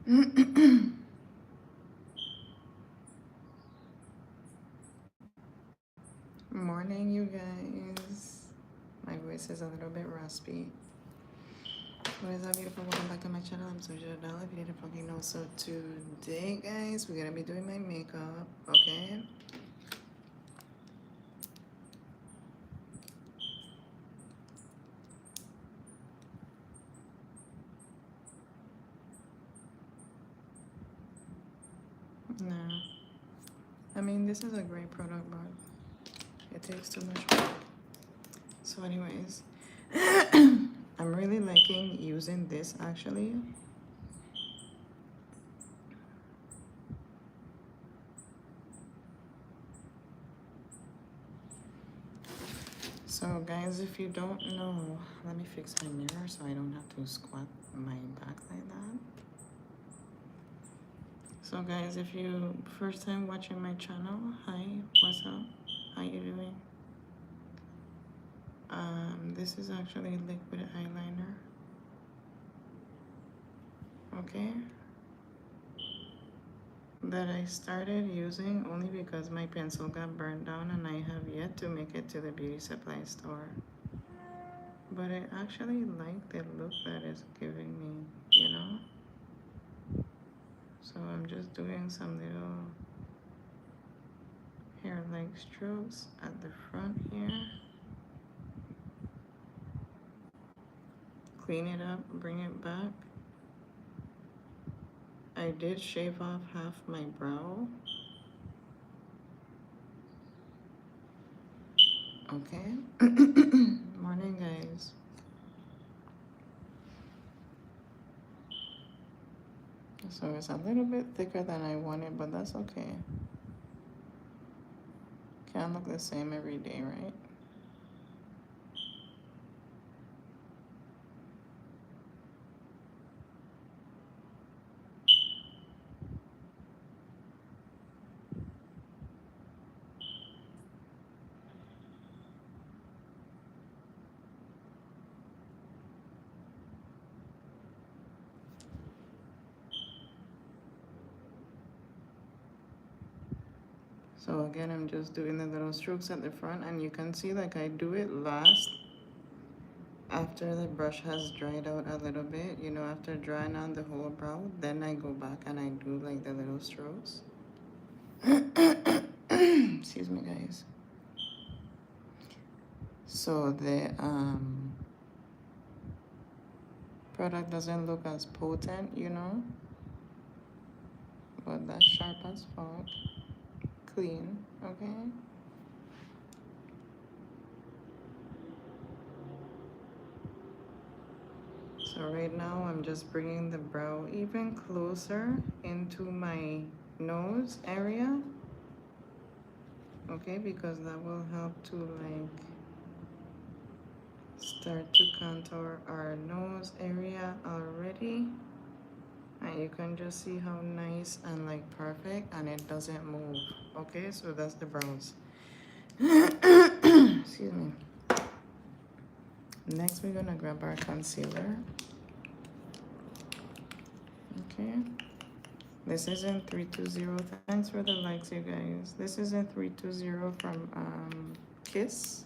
Morning, you guys. My voice is a little bit raspy. What is up, beautiful? Welcome back to my channel. I'm Xoxia DaDoll. If you didn't fucking know, so today, guys, we're gonna be doing my makeup. Okay. Nah. I mean, this is a great product, but it takes too much work. So, anyways, I'm really liking using this actually. So guys, if you don't know, let me fix my mirror so I don't have to squat my back like that. So guys, if you first time watching my channel, hi, what's up? How you doing? This is actually liquid eyeliner. Okay. That I started using only because my pencil got burned down and I have yet to make it to the beauty supply store. But I actually like the look that it's giving me, you know? So I'm just doing some little hair-like strokes at the front here. Clean it up, bring it back. I did shave off half my brow. Okay. Morning, guys. So it's a little bit thicker than I wanted, but that's okay. Can't look the same every day, right? So again, I'm just doing the little strokes at the front, and you can see like I do it last after the brush has dried out a little bit, you know, after drying on the whole brow, then I go back and I do like the little strokes. Excuse me, guys. So the product doesn't look as potent, you know, but that's sharp as fuck. Clean, okay? So right now I'm just bringing the brow even closer into my nose area, okay, because that will help to like start to contour our nose area already. And you can just see how nice and like perfect, and it doesn't move. Okay, so that's the brows. Excuse me. Next we're gonna grab our concealer. Okay, this is in 320. Thanks for the likes, you guys. This is in 320 from Kiss.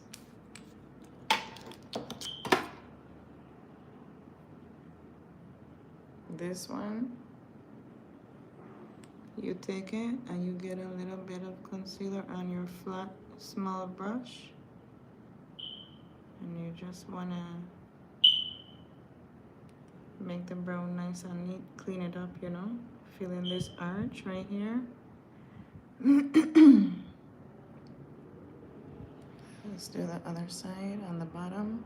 This one, you take it and you get a little bit of concealer on your flat small brush, and you just want to make the brow nice and neat, clean it up, you know, feeling this arch right here. Let's do the other side on the bottom.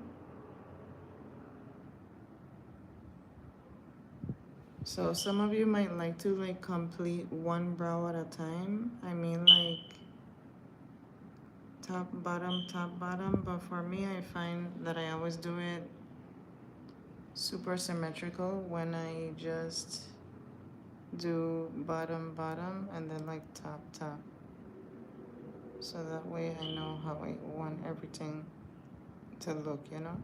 So some of you might like to like complete one brow at a time. I mean like top, bottom. But for me, I find that I always do it super symmetrical when I just do bottom, and then like top. So that way I know how I want everything to look, you know?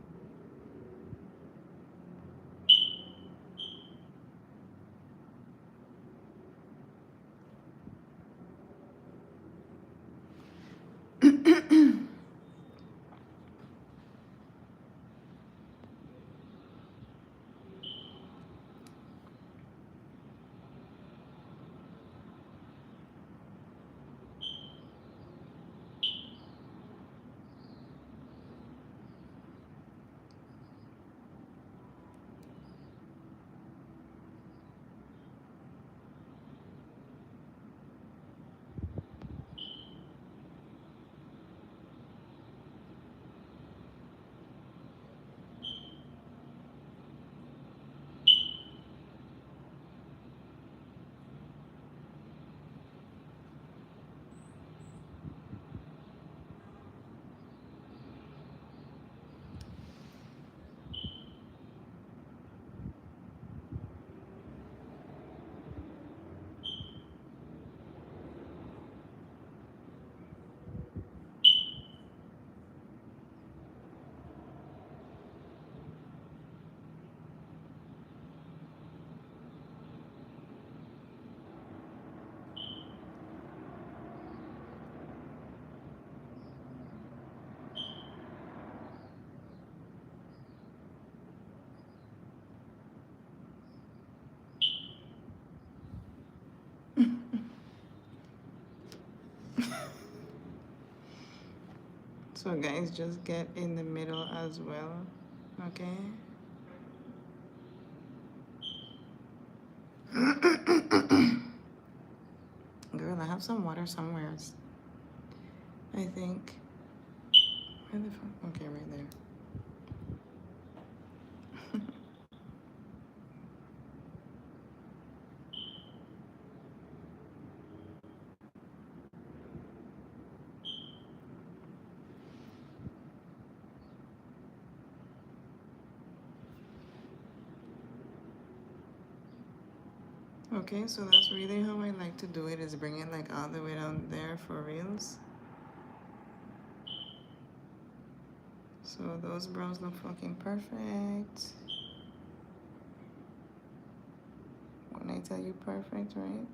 So guys, just get in the middle as well, okay? Girl, I have some water somewhere. I think. Where the fuck? Okay, right there. Okay, so that's really how I like to do it, is bring it like all the way down there for reals. So those brows look fucking perfect. When I tell you perfect, right?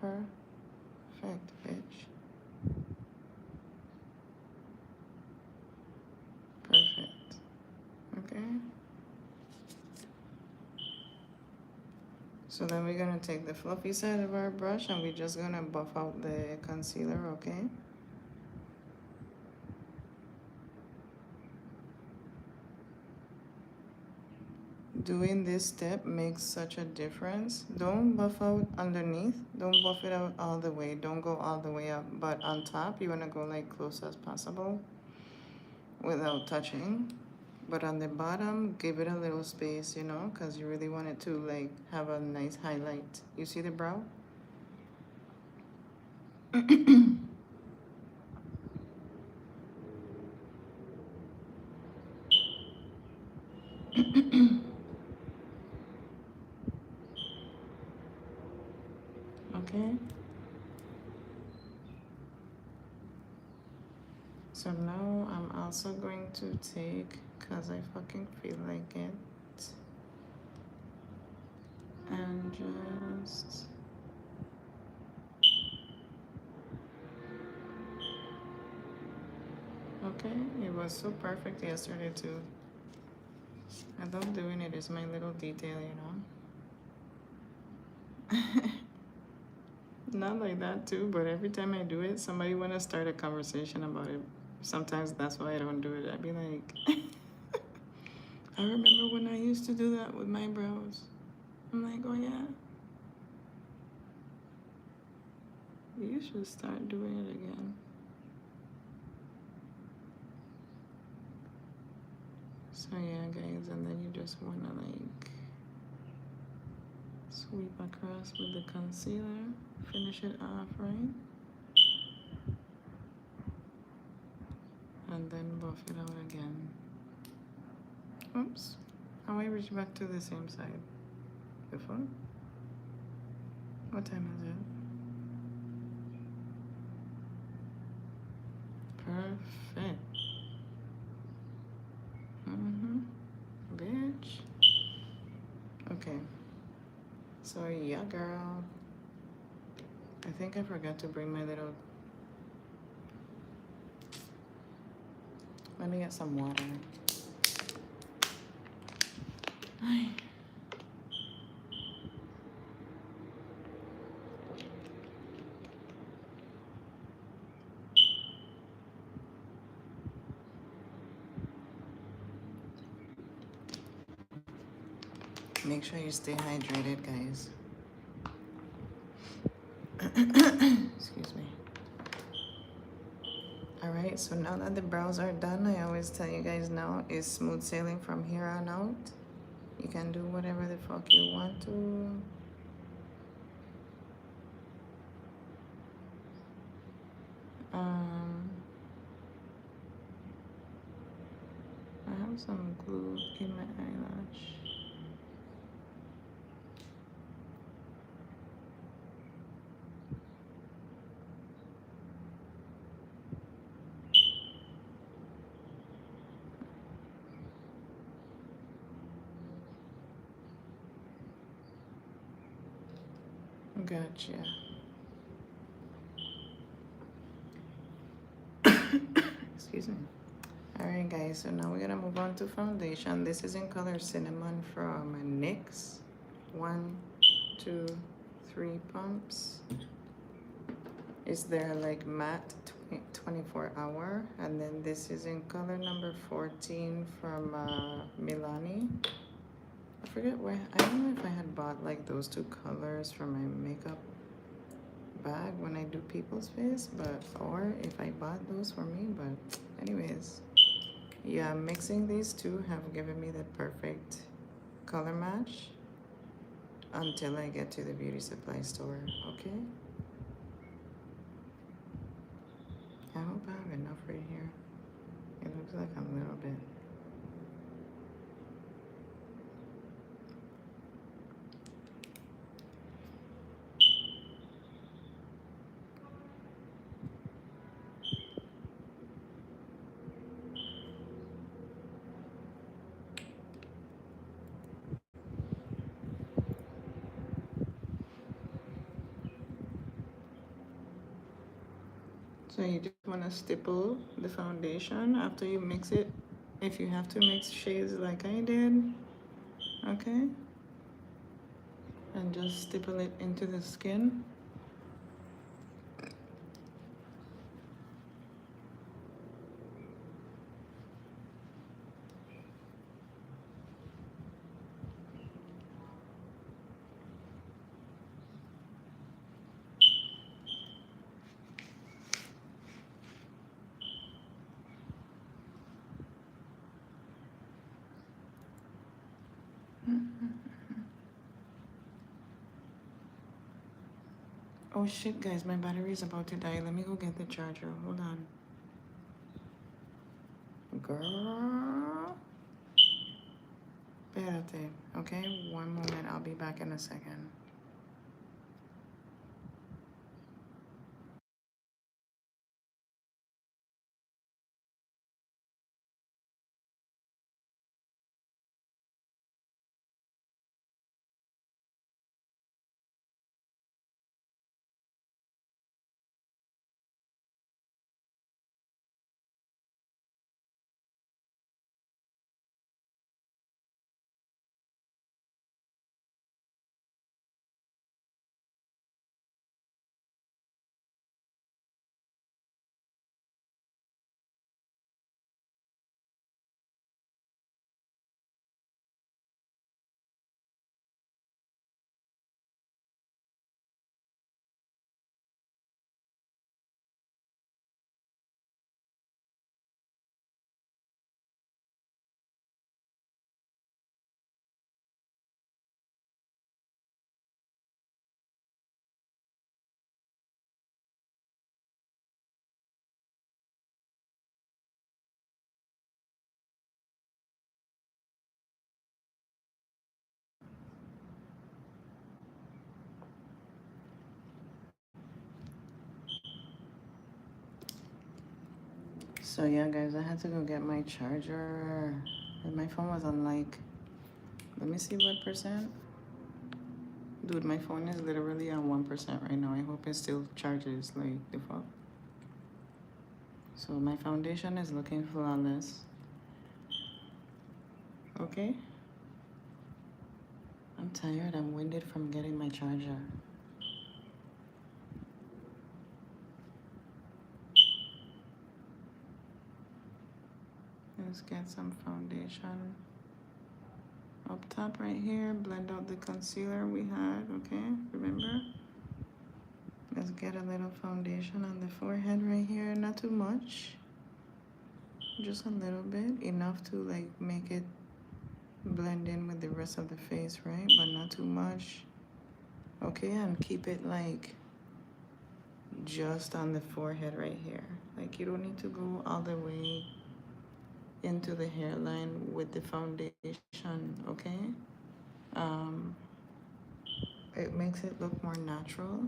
Perfect, bitch. Perfect. Okay? So then we're gonna take the fluffy side of our brush and we're just gonna buff out the concealer, okay? Doing this step makes such a difference. Don't buff out underneath. Don't buff it out all the way. Don't go all the way up. But on top, you wanna go like close as possible without touching. But on the bottom, give it a little space, you know, because you really want it to like have a nice highlight. You see the brow? Okay. So now I'm also going to take, because I fucking feel like it, and just okay, it was so perfect yesterday too. I love doing it. It's my little detail, you know. Not like that too, but every time I do it, somebody wanna start a conversation about it. Sometimes that's why I don't do it. I'd be like, I remember when I used to do that with my brows. I'm like, oh yeah. You should start doing it again. So yeah, guys, and then you just wanna like sweep across with the concealer, finish it off, right? And then buff it out again. Oops. How I reach back to the same side? Before? What time is it? Perfect. Bitch. Okay. So yeah, girl. I think I forgot to bring my little... Let me get some water. Ay. Make sure you stay hydrated, guys. Excuse me. Alright, so now that the brows are done, I always tell you guys now is smooth sailing from here on out. You can do whatever the fuck you want to. I have some glue in my eyelash. Gotcha. Excuse me. Alright guys, so now we're gonna move on to foundation. This is in color Cinnamon from NYX. 1, 2, 3 pumps. Is there like matte 24 hour, and then this is in color number 14 from Milani. I forget where, I don't know if I had bought like those two colors for my makeup bag when I do people's face, but or if I bought those for me, but anyways, yeah, mixing these two have given me the perfect color match until I get to the beauty supply store. Okay, I hope I have enough right here. It looks like a little bit. So you just want to stipple the foundation after you mix it. If you have to mix shades like I did, okay? And just stipple it into the skin. Oh shit, guys, my battery is about to die. Let me go get the charger. Hold on. Girl. Espérate, okay? One moment. I'll be back in a second. So yeah, guys, I had to go get my charger. And my phone was on like, let me see what percent. Dude, my phone is literally on 1% right now. I hope it still charges like the fuck. So my foundation is looking flawless. Okay? I'm tired. I'm winded from getting my charger. Let's get some foundation. Up top right here, blend out the concealer we had, okay? Remember? Let's get a little foundation on the forehead right here. Not too much. Just a little bit. Enough to like make it blend in with the rest of the face, right? But not too much. Okay, and keep it like just on the forehead right here. Like you don't need to go all the way into the hairline with the foundation, okay? Um, it makes it look more natural.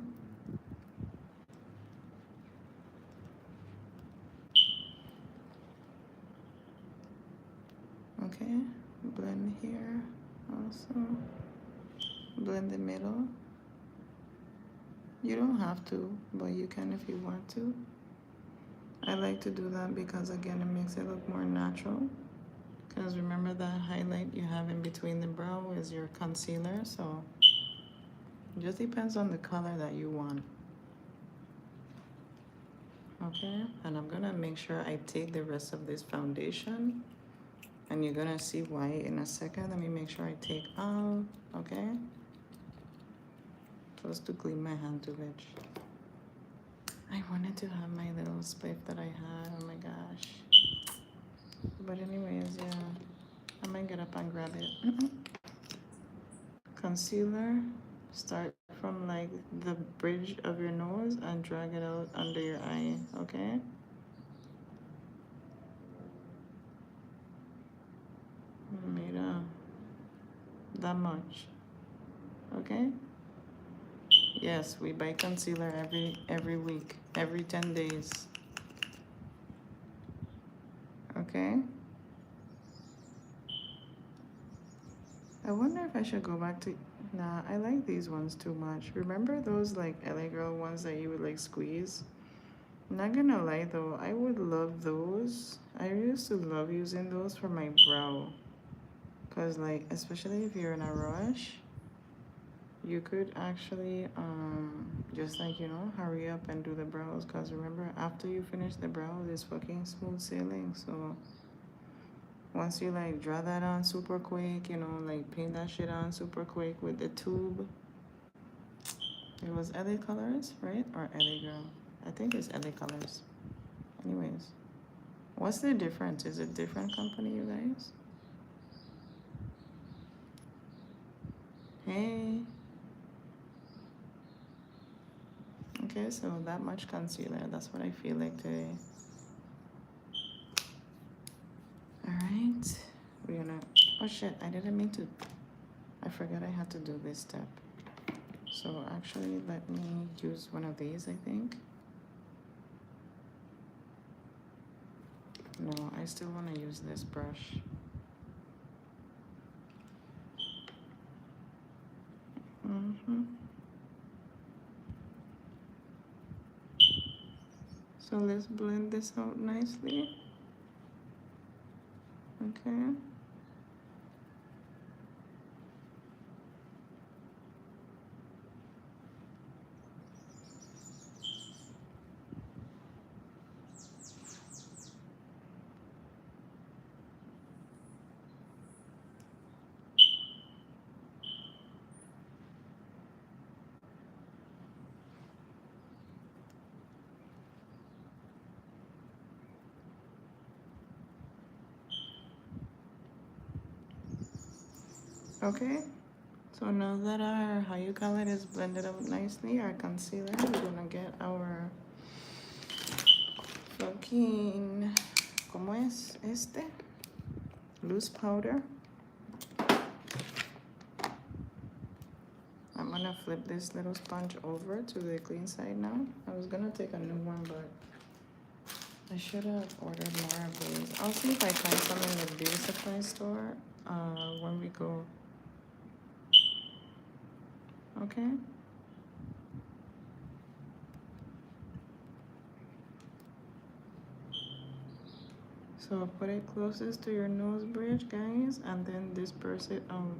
Okay, blend here also. Blend the middle. You don't have to, but you can if you want to. I like to do that because again, it makes it look more natural. Because remember that highlight you have in between the brow is your concealer, so it just depends on the color that you want. Okay, and I'm gonna make sure I take the rest of this foundation, and you're gonna see why in a second. Let me make sure I take out. Okay, close to clean my hand too much. I wanted to have my little split that I had. Oh my gosh. But anyways, yeah, I might get up and grab it. Concealer, start from like the bridge of your nose and drag it out under your eye, okay? Mira, that much, okay? Yes, we buy concealer every week, every 10 days, okay? I wonder if I should go back to, nah, I like these ones too much. Remember those like LA Girl ones that you would like squeeze? Not gonna lie though, I would love those. I used to love using those for my brow. Cause like, especially if you're in a rush, you could actually just like, hurry up and do the brows. Cause remember, after you finish the brow, it's fucking smooth sailing. So once you like draw that on super quick, like paint that shit on super quick with the tube. It was LA Colors, right? Or LA Girl? I think it's LA Colors. Anyways, what's the difference? Is it different company, you guys? Hey. Okay, so that much concealer. That's what I feel like today. Alright. We're gonna... Oh shit, I didn't mean to... I forgot I had to do this step. So actually, let me use one of these, I think. No, I still want to use this brush. So let's blend this out nicely. Okay. Okay. So now that our, how you call it, is blended out nicely, our concealer, we're gonna get our fucking, ¿cómo es este? Loose powder. I'm gonna flip this little sponge over to the clean side now. I was gonna take a new one, but I should have ordered more of these. I'll see if I find some in the beauty supply store when we go. Okay. So put it closest to your nose bridge, guys, and then disperse it out.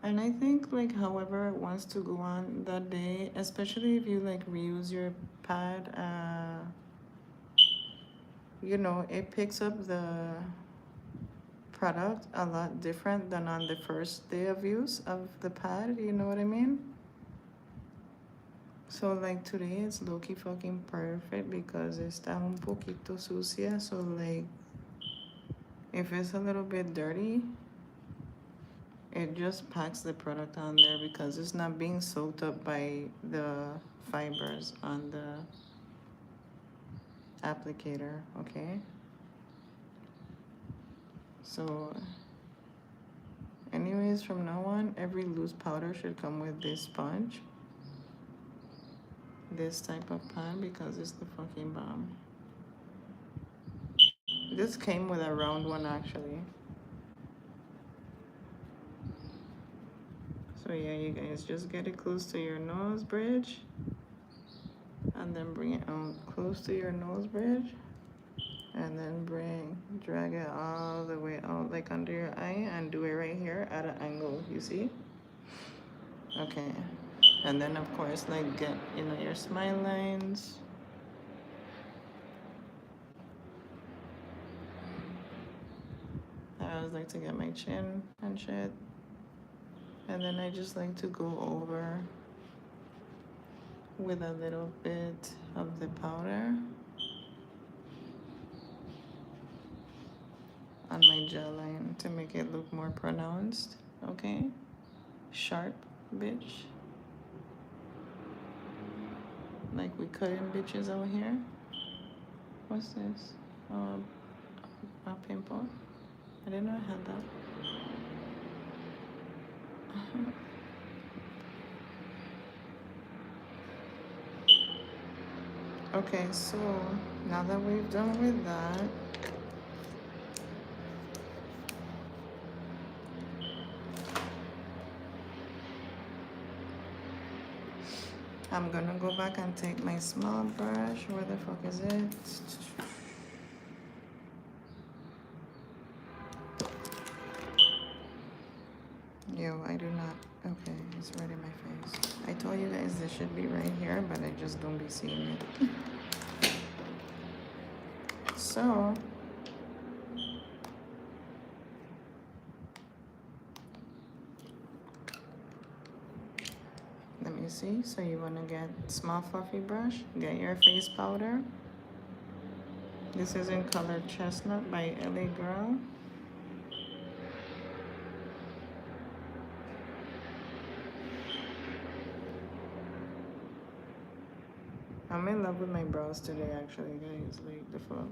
And I think like however it wants to go on that day, especially if you like reuse your pad, it picks up the product a lot different than on the first day of use of the pad, you know what I mean? So like today it's low-key fucking perfect because está un poquito sucia, so like if it's a little bit dirty, it just packs the product on there because it's not being soaked up by the fibers on the applicator, okay? So anyways, from now on, every loose powder should come with this sponge. This type of pan because it's the fucking bomb. This came with a round one actually. So yeah, you guys just get it close to your nose bridge and then bring it out close to your nose bridge and then drag it all the way out like under your eye and do it right here at an angle, you see? Okay. And then of course like get, your smile lines. like to get my chin and shit. And then I just like to go over with a little bit of the powder on my jawline to make it look more pronounced, okay? Sharp, bitch. Like we cutting bitches out here. What's this? A pimple? I didn't know I had that. Okay, so now that we've done with that, I'm gonna go back and take my small brush. Where the fuck is it? Yo, I do not. Okay, it's right in my face. I told you guys this should be right here, but I just don't be seeing it. So, let me see. So you want to get small fluffy brush, get your face powder. This is in color Chestnut by LA Girl. I'm in love with my brows today, actually, guys. Like, the fuck.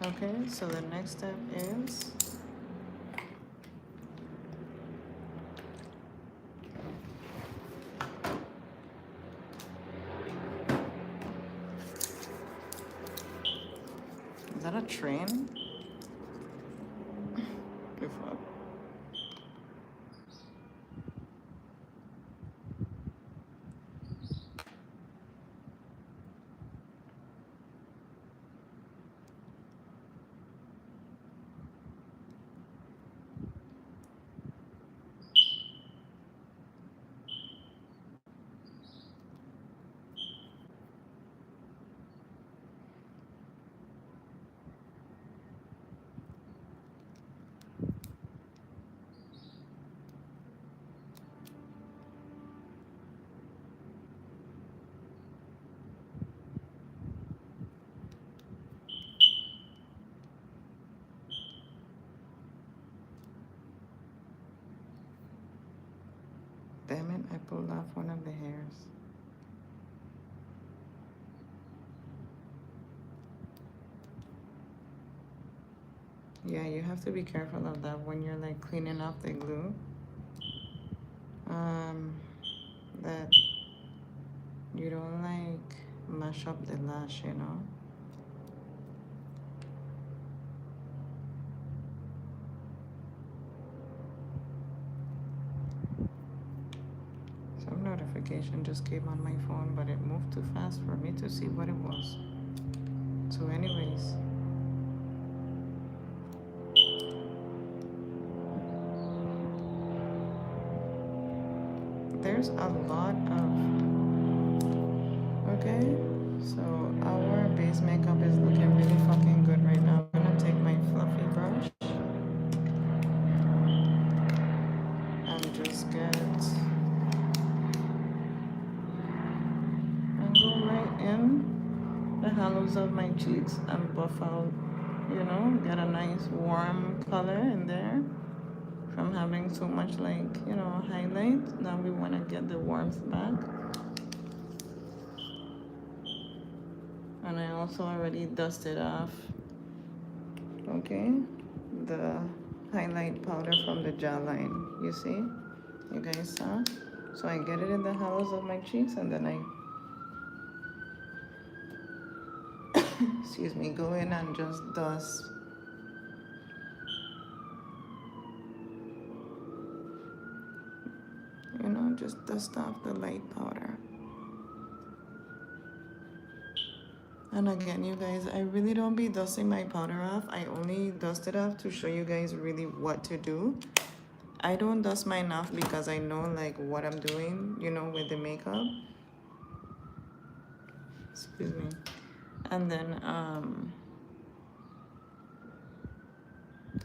Okay, so the next step is that a train? The fuck? Damn it, I pulled off one of the hairs. Yeah, you have to be careful of that when you're like cleaning off the glue. That you don't like mash up the lash, you know? Some notification just came on my phone, but it moved too fast for me to see what it was. So anyways, there's a lot of, okay, so our base makeup is looking really fucking good right now. I'm gonna take my fluffy brush and just get, and go right in the hollows of my cheeks and buff out, you know, get a nice warm color in there from having so much, like, you know, highlight. Now we want to get the warmth back. And I also already dusted off, okay, the highlight powder from the jawline. You see? You guys saw? So I get it in the hollows of my cheeks, and then I excuse me, go in and just dust. You know, just dust off the light powder. And again, you guys, I really don't be dusting my powder off. I only dust it off to show you guys really what to do. I don't dust mine off because I know like what I'm doing, you know, with the makeup. Excuse me. And then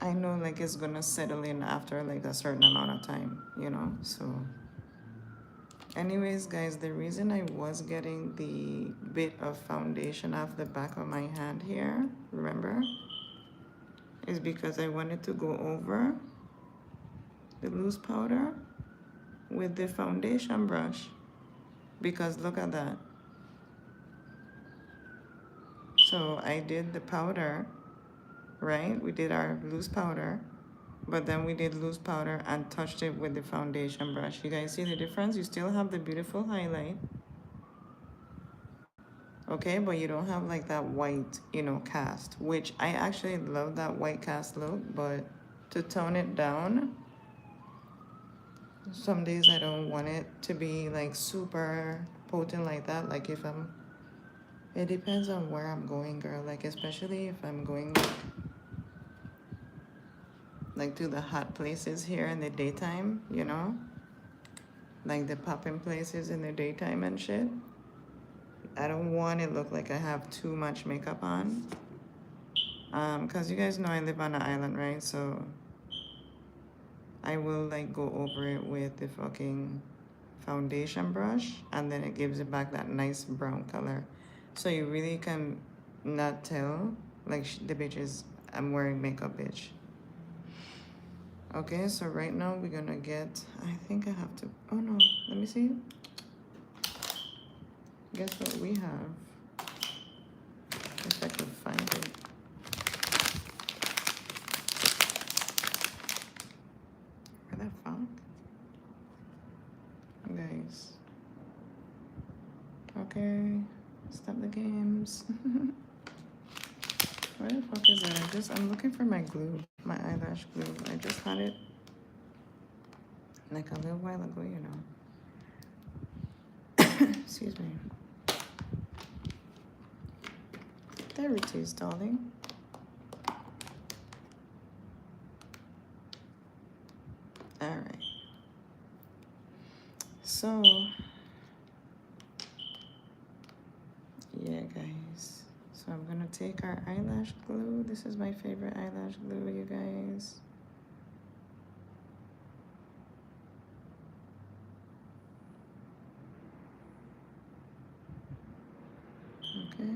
I know like it's gonna settle in after like a certain amount of time, you know. So anyways, guys, the reason I was getting the bit of foundation off the back of my hand here, remember, is because I wanted to go over the loose powder with the foundation brush, because look at that. So I did the powder, right? We did our loose powder, but then we did loose powder and touched it with the foundation brush. You guys see the difference? You still have the beautiful highlight, okay, but you don't have like that white, you know, cast, which I actually love that white cast look, but to tone it down, some days I don't want it to be like super potent like that. Like if I'm, it depends on where I'm going, girl. Like especially if I'm going like to the hot places here in the daytime, you know, like the popping places in the daytime and shit. I don't want it look like I have too much makeup on. Cause you guys know I live on an island, right? So I will like go over it with the fucking foundation brush, and then it gives it back that nice brown color. So you really can not tell like the bitch is, I'm wearing makeup, bitch. Okay, so right now we're gonna get, I think I have to, oh no, let me see. Guess what we have? If I could find it. Where the fuck? Guys. Okay, stop the games. Where the fuck is it? I'm looking for my glue, my eyelash glue. I just had it like a little while ago, you know. Excuse me. There it is, darling. All right. So, yeah, guys. So I'm gonna take our eyelash glue. This is my favorite eyelash glue, you guys. Okay.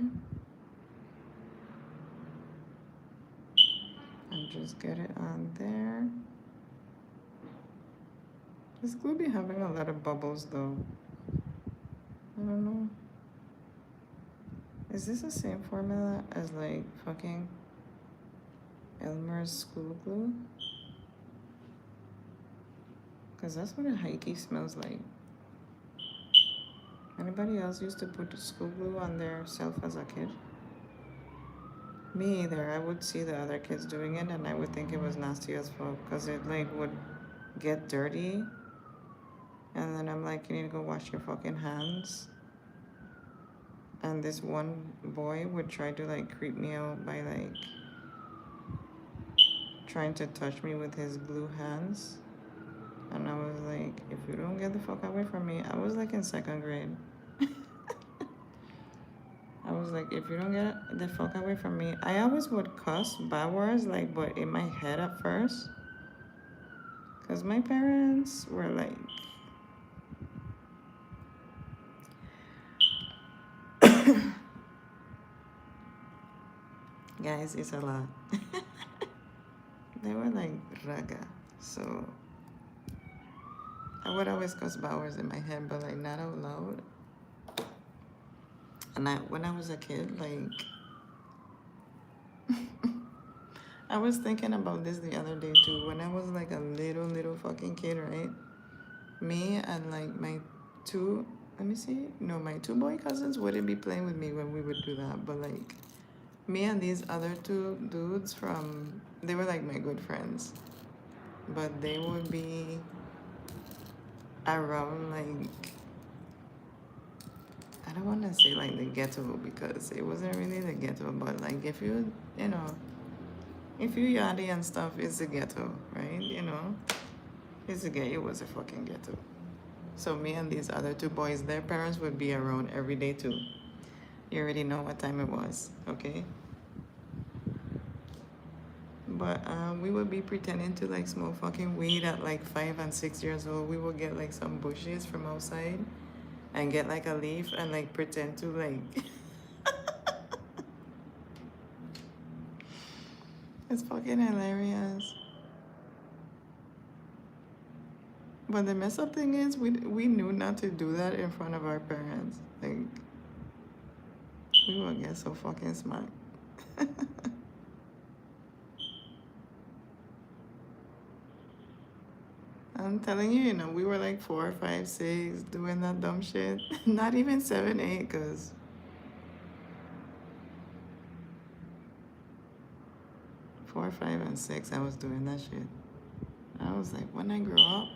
And just get it on there. This glue be having a lot of bubbles though. I don't know. Is this the same formula as like fucking Elmer's school glue? Cause that's what a hikey smells like. Anybody else used to put school glue on their self as a kid? Me either. I would see the other kids doing it and I would think it was nasty as fuck because it like would get dirty. And then I'm like, you need to go wash your fucking hands. And this one boy would try to like creep me out by like trying to touch me with his blue hands. And I was like, if you don't get the fuck away from me, I was like in second grade. I was like, if you don't get the fuck away from me, I always would cuss bad words, like, but in my head at first. Because my parents were like, guys, it's a lot. They were like raga. So I would always cuss bad words in my head, but like not out loud. And when I was a kid, like, I was thinking about this the other day too. When I was like a little fucking kid, right? Me and like my two, let me see. No, my two boy cousins wouldn't be playing with me when we would do that. But like me and these other two dudes from, they were like my good friends. But they would be around like, I don't want to say like the ghetto because it wasn't really the ghetto, but like if you, you know, if you yachty and stuff, it's the ghetto, right? You know, it's the ghetto. It was a fucking ghetto. So me and these other two boys, their parents would be around every day too. You already know what time it was, okay? But we would be pretending to like smoke fucking weed at like 5 and 6 years old. We would get like some bushes from outside and get like a leaf and like pretend to like it's fucking hilarious. But the mess up thing is we knew not to do that in front of our parents. Like we would get so fucking smart. I'm telling you, you know, we were like 4, 5, 6 doing that dumb shit. Not even 7, 8, cause 4, 5, and 6 I was doing that shit. I was like, when I grow up,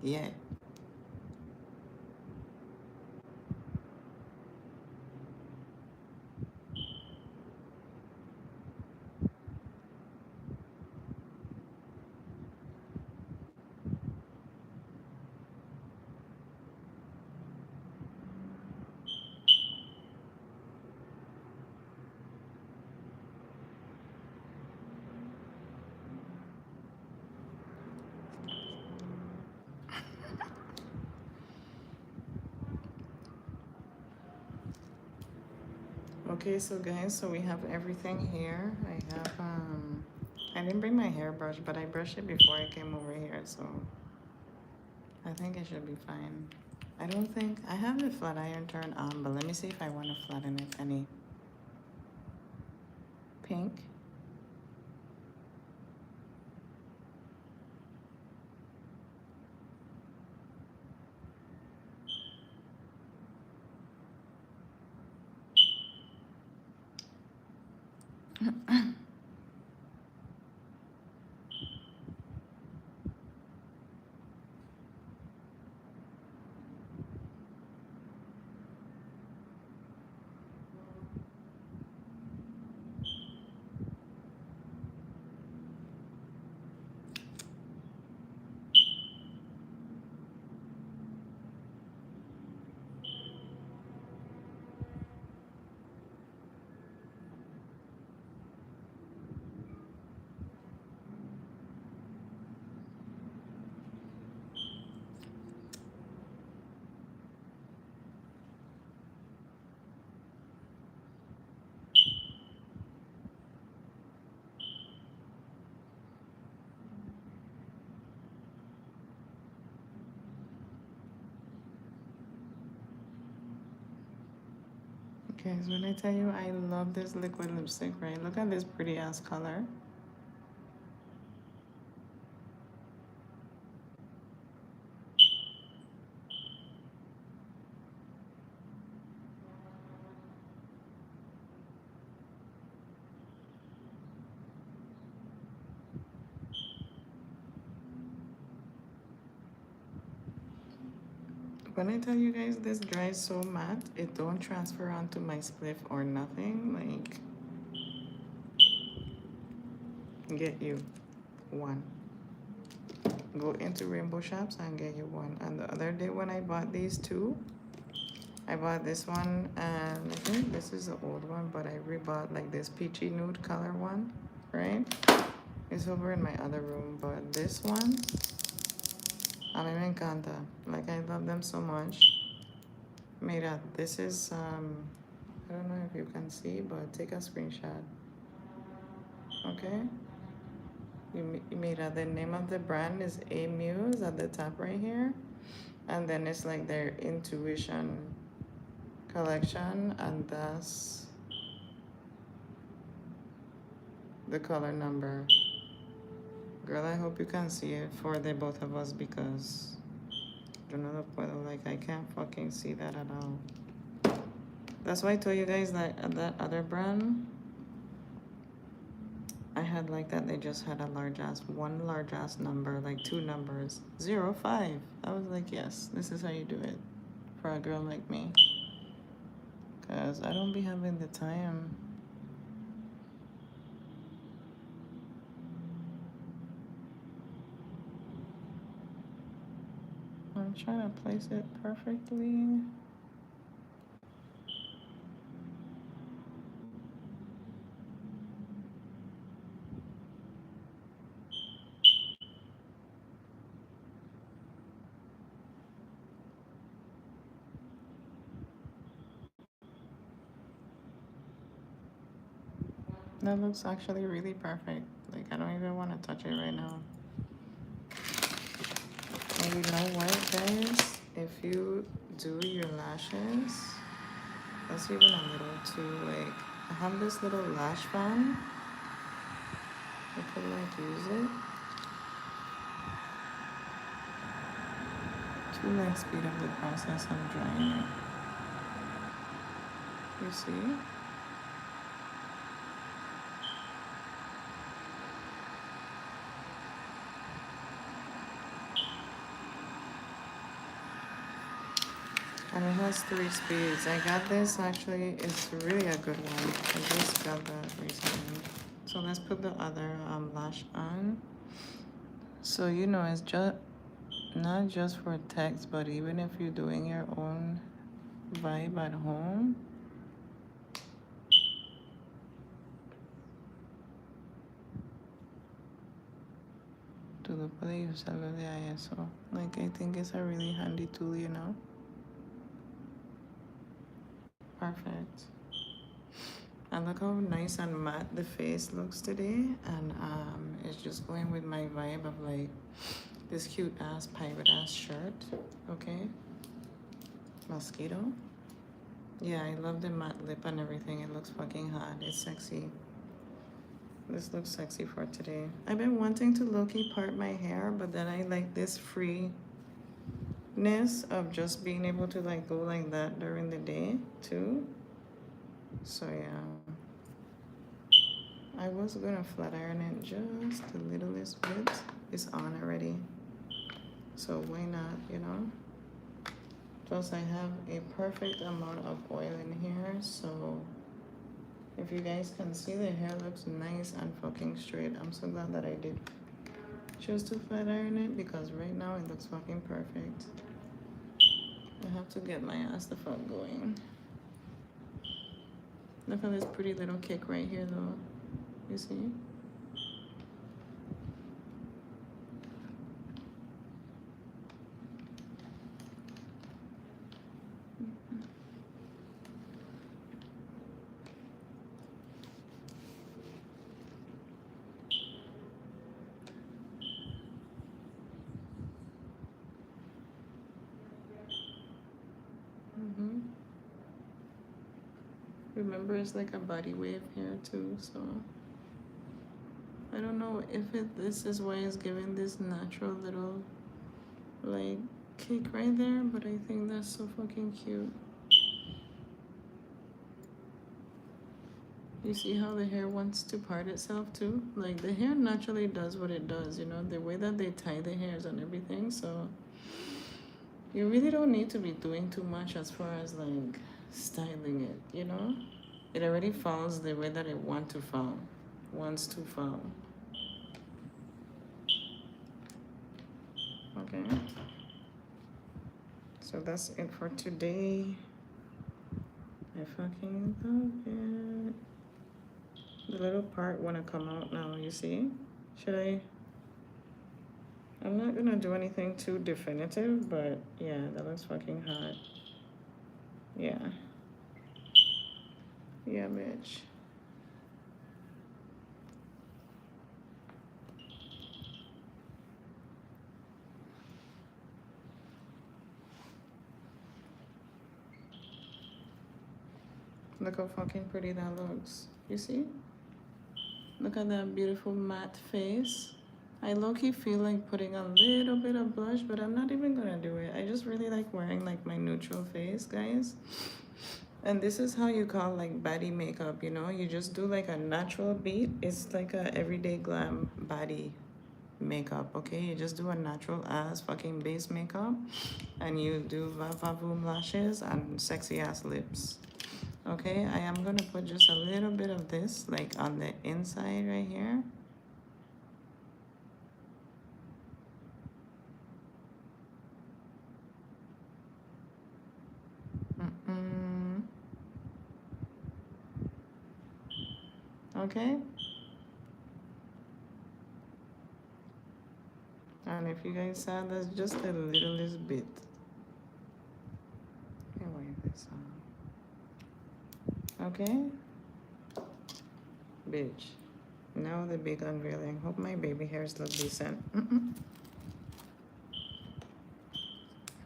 yeah. Okay, so guys, so we have everything here. I didn't bring my hairbrush, but I brushed it before I came over here, so I think it should be fine. I don't think, I have the flat iron turned on, but let me see if I want to flatten it any. Pink. Okay, so when I tell you I love this liquid lipstick, right? Look at this pretty ass color. When I tell you guys this dries so matte, it don't transfer onto my spliff or nothing. Like, get you one. Go into Rainbow Shops and get you one. And the other day when I bought these two, I bought this one and I think this is the old one, but I rebought like this peachy nude color one, right? It's over in my other room, but this one, a mí me encanta. Like, I love them so much. Mira, this is, I don't know if you can see, but take a screenshot. Okay? Mira, the name of the brand is A Muse at the top right here. And then it's like their Intuition collection, and that's the color number. Girl, I hope you can see it for the both of us because yo no lo puedo, like I can't fucking see that at all. That's why I told you guys that that other brand, I had like that. They just had a large ass, one large ass number, like 2 numbers, 05. I was like, yes, this is how you do it for a girl like me. Cause I don't be having the time. I'm trying to place it perfectly. That looks actually really perfect. Like, I don't even want to touch it right now. And you know what, guys? If you do your lashes, that's even a little too, like, I have this little lash fan. I could, like, use it to, like, speed up the process of drying it. You see? And it has 3 speeds. I got this, actually, it's really a good one. I just got that recently. So let's put the other lash on. So, you know, it's just not just for text, but even if you're doing your own vibe at home. Todo puede usarlo de a eso. Like, I think it's a really handy tool, you know? Perfect. And look how nice and matte the face looks today. And it's just going with my vibe of like this cute ass pirate ass shirt. Okay. Mosquito. Yeah, I love the matte lip and everything. It looks fucking hot. It's sexy. This looks sexy for today. I've been wanting to low-key part my hair, but then I like this freeness of just being able to like go like that during the day too. So yeah. I was gonna flat iron it just the littlest bit. It's on already. So why not, you know? Plus I have a perfect amount of oil in here, so if you guys can see, the hair looks nice and fucking straight. I'm so glad that I did choose to flat iron it because right now it looks fucking perfect. I have to get my ass the fuck going. Look at this pretty little kick right here though. You see? Remember, it's like a body wave here too, so I don't know if this is why it's giving this natural little like kick right there, but I think that's so fucking cute. You see how the hair wants to part itself too? Like the hair naturally does what it does, you know, the way that they tie the hairs and everything, so you really don't need to be doing too much as far as like styling it, you know? It already falls the way that it wants to fall. Okay. So that's it for today. I fucking love it. The little part wanna come out now, you see? Should I? I'm not gonna do anything too definitive, but yeah, that looks fucking hot. Yeah. Yeah, bitch. Look how fucking pretty that looks. You see? Look at that beautiful matte face. I low-key feel like putting a little bit of blush, but I'm not even gonna do it. I just really like wearing like my neutral face, guys. And this is how you call like baddie makeup, you know? You just do like a natural beat. It's like a everyday glam baddie makeup, okay? You just do a natural ass fucking base makeup and you do va-va-voom lashes and sexy ass lips. Okay, I am gonna put just a little bit of this like on the inside right here. Okay, and if you guys saw, that's just the littlest bit. Okay, wait this on. Okay, bitch. Now the big unveiling. Hope my baby hairs look decent.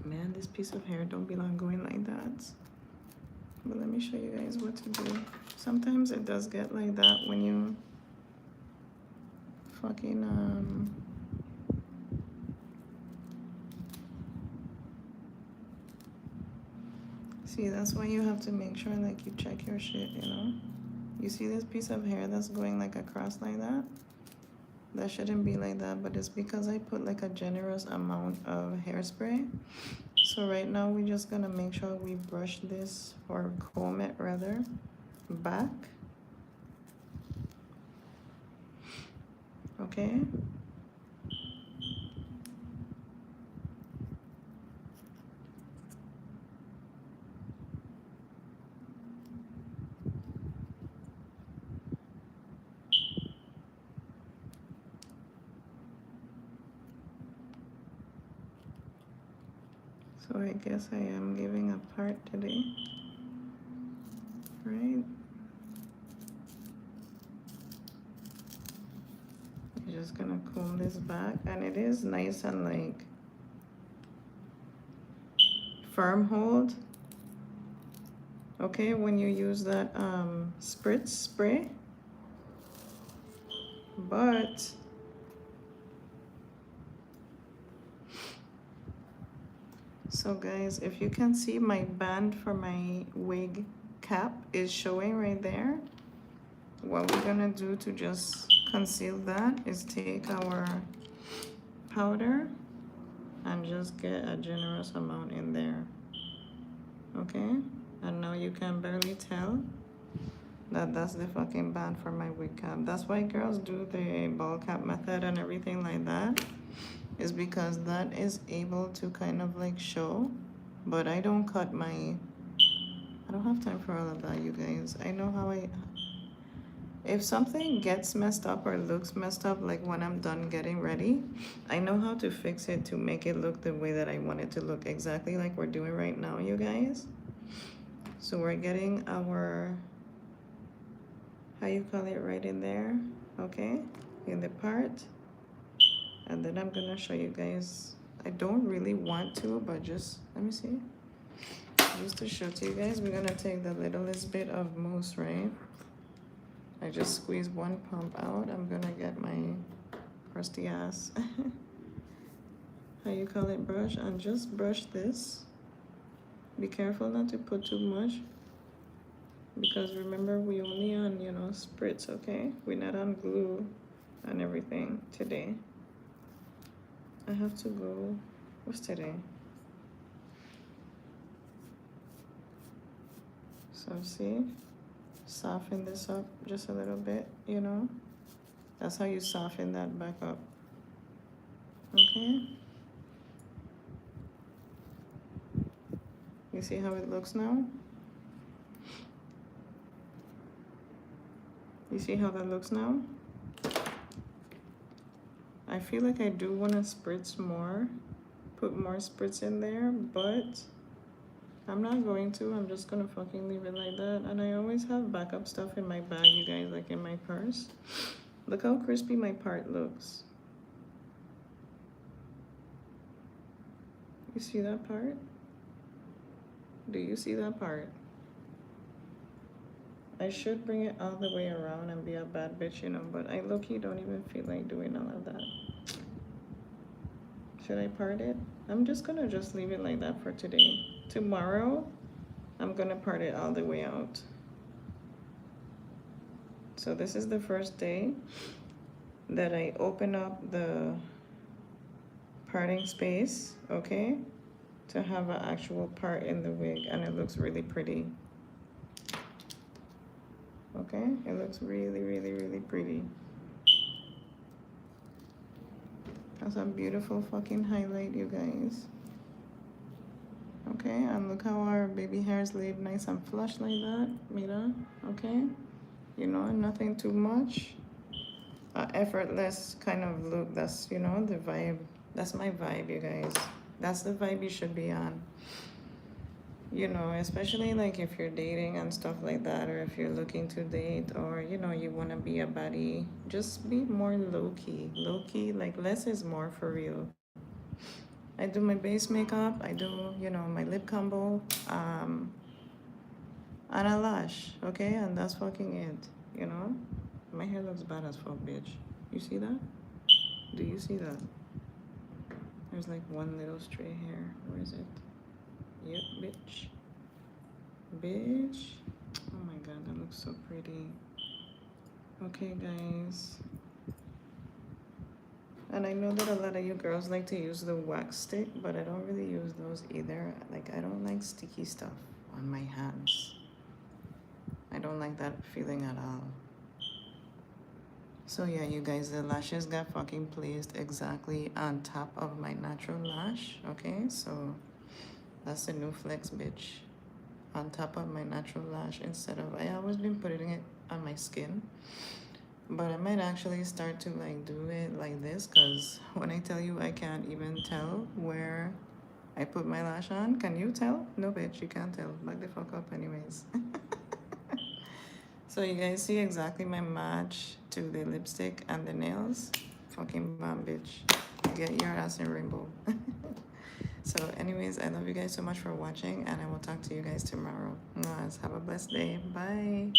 Man, this piece of hair don't belong going like that. But let me show you guys what to do. Sometimes it does get like that when you fucking see, that's why you have to make sure like you check your shit, you know? You see this piece of hair that's going like across like that? That shouldn't be like that, but it's because I put like a generous amount of hairspray. So right now we're just gonna make sure we brush this, or comb it rather, back. Okay? So I guess I am giving a part today, right? I'm just gonna comb this back, and it is nice and like firm hold. Okay, when you use that spritz spray, but so guys, if you can see, my band for my wig cap is showing right there. What we're gonna do to just conceal that is take our powder and just get a generous amount in there. Okay, and now you can barely tell that that's the fucking band for my wig cap. That's why girls do the ball cap method and everything like that, is because that is able to kind of like show. But I don't cut my, I don't have time for all of that, you guys. I know how if something gets messed up or looks messed up, like when I'm done getting ready, I know how to fix it to make it look the way that I want it to look, exactly like we're doing right now, you guys. So we're getting our, how you call it, right in there, okay, in the part. And then I'm gonna show you guys, I don't really want to, but just, let me see. Just to show to you guys, we're gonna take the littlest bit of mousse, right? I just squeeze one pump out. I'm gonna get my crusty ass, how you call it, brush, and just brush this. Be careful not to put too much, because remember, we only on, you know, spritz, okay? We're not on glue and everything today. I have to go, what's today? So see, soften this up just a little bit, you know? That's how you soften that back up, okay? You see how it looks now? You see how that looks now? I feel like I do want to spritz more, put more spritz in there, but I'm not going to. I'm just gonna fucking leave it like that. And I always have backup stuff in my bag, you guys, like in my purse. Look how crispy my part looks. You see that part? Do you see that part? I should bring it all the way around and be a bad bitch, you know, but I low-key don't even feel like doing all of that. Should I part it? I'm just gonna just leave it like that for today. Tomorrow, I'm gonna part it all the way out. So this is the first day that I open up the parting space, okay, to have an actual part in the wig, and it looks really pretty. Okay, it looks really, really, really pretty. That's a beautiful fucking highlight, you guys. Okay, and look how our baby hairs laid nice and flush like that. Mira, okay? You know, nothing too much. Effortless kind of look. That's, you know, the vibe. That's my vibe, you guys. That's the vibe you should be on. You know, especially like if you're dating and stuff like that, or if you're looking to date, or you know, you want to be a buddy, just be more low-key. Low-key, like less is more for real. I do my base makeup, I do, you know, my lip combo, and a lash, okay? And that's fucking it, you know? My hair looks bad as fuck, bitch. You see that? Do you see that? There's like one little stray hair. Where is it? Yep, bitch. Bitch. Oh my god, that looks so pretty. Okay, guys. And I know that a lot of you girls like to use the wax stick, but I don't really use those either. Like, I don't like sticky stuff on my hands. I don't like that feeling at all. So yeah, you guys, the lashes got fucking placed exactly on top of my natural lash, okay? So that's the new flex, bitch. On top of my natural lash instead of, I always been putting it on my skin. But I might actually start to like do it like this, because when I tell you I can't even tell where I put my lash on. Can you tell? No, bitch, you can't tell. Back the fuck up anyways. So you guys see exactly my match to the lipstick and the nails. Fucking bomb, bitch. Get your ass in rainbow. So anyways, I love you guys so much for watching, and I will talk to you guys tomorrow. Have a blessed day. Bye.